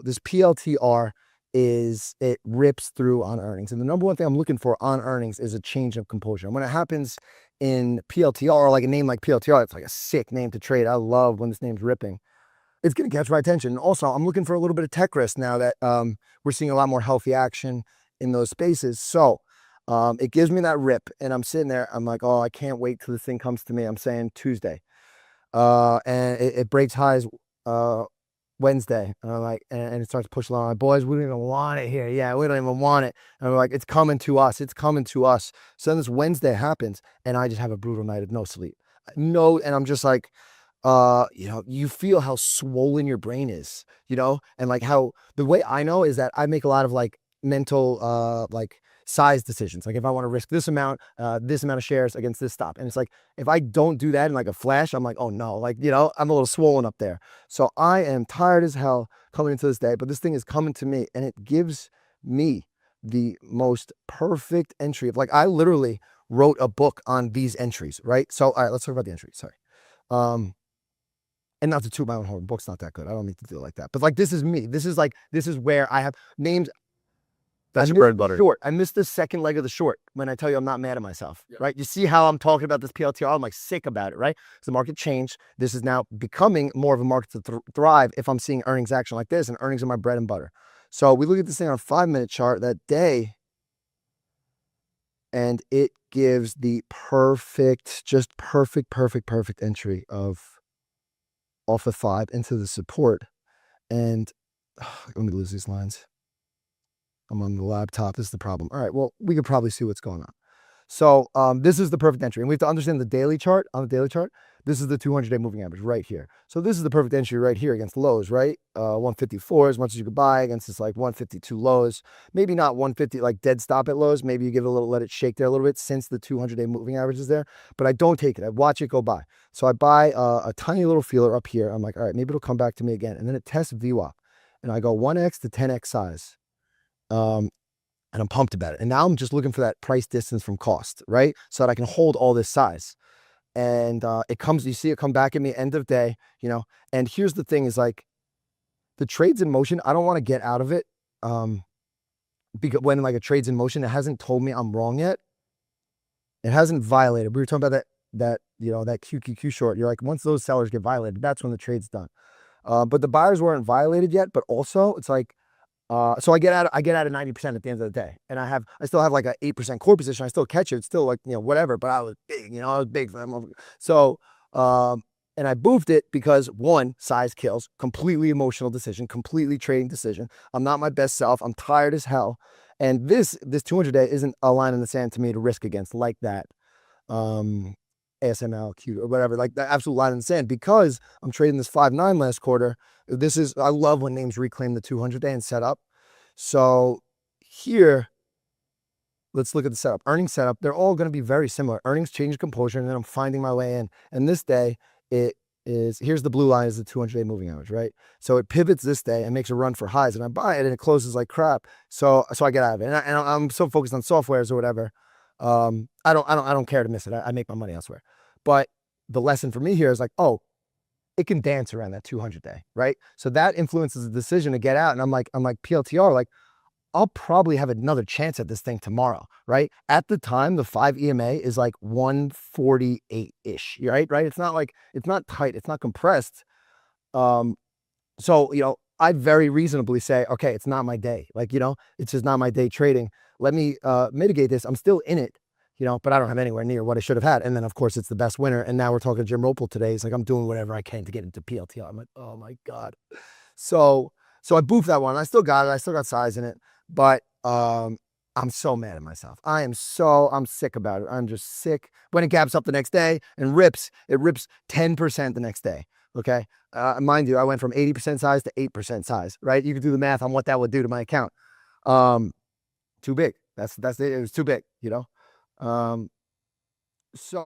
this PLTR it rips through on earnings. And the number one thing I'm looking for on earnings is a change of composure. And when it happens in PLTR, or like a name like PLTR, it's like a sick name to trade. I love when this name's ripping. It's going to catch my attention. And also, I'm looking for a little bit of tech risk now that we're seeing a lot more healthy action in those spaces. So it gives me that rip, and I'm sitting there. I'm like, oh, I can't wait till this thing comes to me. I'm saying Tuesday. And it breaks highs Wednesday. And I'm like, and it starts pushing along. Like, boys, we don't even want it here. Yeah, we don't even want it. And we're like, it's coming to us. It's coming to us. So then this Wednesday happens, and I just have a brutal night of no sleep. No, and I'm just like, you feel how swollen your brain is, and like how the way I know is that I make a lot of like mental, like size decisions. Like if I want to risk this amount of shares against this stop. And it's like, if I don't do that in like a flash, I'm like, oh no, like, I'm a little swollen up there. So I am tired as hell coming into this day, but this thing is coming to me, and it gives me the most perfect entry of, like, I literally wrote a book on these entries, right? So, all right, let's talk about the entries. Sorry. And not to toot my own horn, book's not that good. I don't need to do it like that. But like, this is me. This is where I have names. That's your bread and butter. Short. I missed the second leg of the short when I tell you I'm not mad at myself, right? You see how I'm talking about this PLTR? I'm like sick about it, right? Because the market changed. This is now becoming more of a market to thrive if I'm seeing earnings action like this, and earnings are my bread and butter. So we look at this thing on a 5-minute chart that day, and it gives the perfect entry of off of 5 into the support. And let me lose these lines. I'm on the laptop. This is the problem. All right, well, we could probably see what's going on. So this is the perfect entry. And we have to understand the daily chart. On the daily chart, this is the 200-day moving average right here. So this is the perfect entry right here against lows, right? 154, as much as you could buy against this like 152 lows. Maybe not 150, like dead stop at lows. Maybe you give it a little, let it shake there a little bit since the 200-day moving average is there. But I don't take it. I watch it go by. So I buy a tiny little feeler up here. I'm like, all right, maybe it'll come back to me again. And then it tests VWAP. And I go 1x to 10x size. And I'm pumped about it. And now I'm just looking for that price distance from cost, right? So that I can hold all this size. And it comes, you see it come back at me end of day, and here's the thing is like the trade's in motion. I don't want to get out of it. Because when like a trade's in motion, it hasn't told me I'm wrong yet. It hasn't violated. We were talking about that QQQ short. You're like, once those sellers get violated, that's when the trade's done. But the buyers weren't violated yet, but also it's like, so I get out of 90% at the end of the day, and I still have like an 8% core position. I still catch it. It's still like, whatever, but I was big, I was big for them. So, and I boofed it because one, size kills, completely emotional decision, completely trading decision. I'm not my best self. I'm tired as hell. And this 200-day isn't a line in the sand to me to risk against like that. ASML, Q, or whatever, like the absolute line in the sand, because I'm trading this 5.9 last quarter. I love when names reclaim the 200-day and set up. So here, let's look at the setup. Earnings setup, they're all going to be very similar. Earnings change composure, and then I'm finding my way in. And this day, here's the blue line is the 200-day moving average, right? So it pivots this day and makes a run for highs, and I buy it, and it closes like crap. So I get out of it, and I'm so focused on softwares or whatever. I don't care to miss it. I make my money elsewhere. But the lesson for me here is like, oh, it can dance around that 200-day, right? So that influences the decision to get out. And I'm like PLTR, like, I'll probably have another chance at this thing tomorrow, right? At the time, the 5 EMA is like 148-ish, right? It's not tight. It's not compressed. So, I very reasonably say, okay, it's not my day. Like, it's just not my day trading. Let me mitigate this. I'm still in it, but I don't have anywhere near what I should have had. And then, of course, it's the best winner. And now we're talking to Jim Ropel today. He's like, I'm doing whatever I can to get into PLTR. I'm like, oh my God. So I boofed that one. I still got it. I still got size in it. But I'm so mad at myself. I'm sick about it. I'm just sick. When it gaps up the next day and rips, it rips 10% the next day. Okay. Mind you, I went from 80% size to 8% size, right? You can do the math on what that would do to my account. Too big. That's it. It was too big, So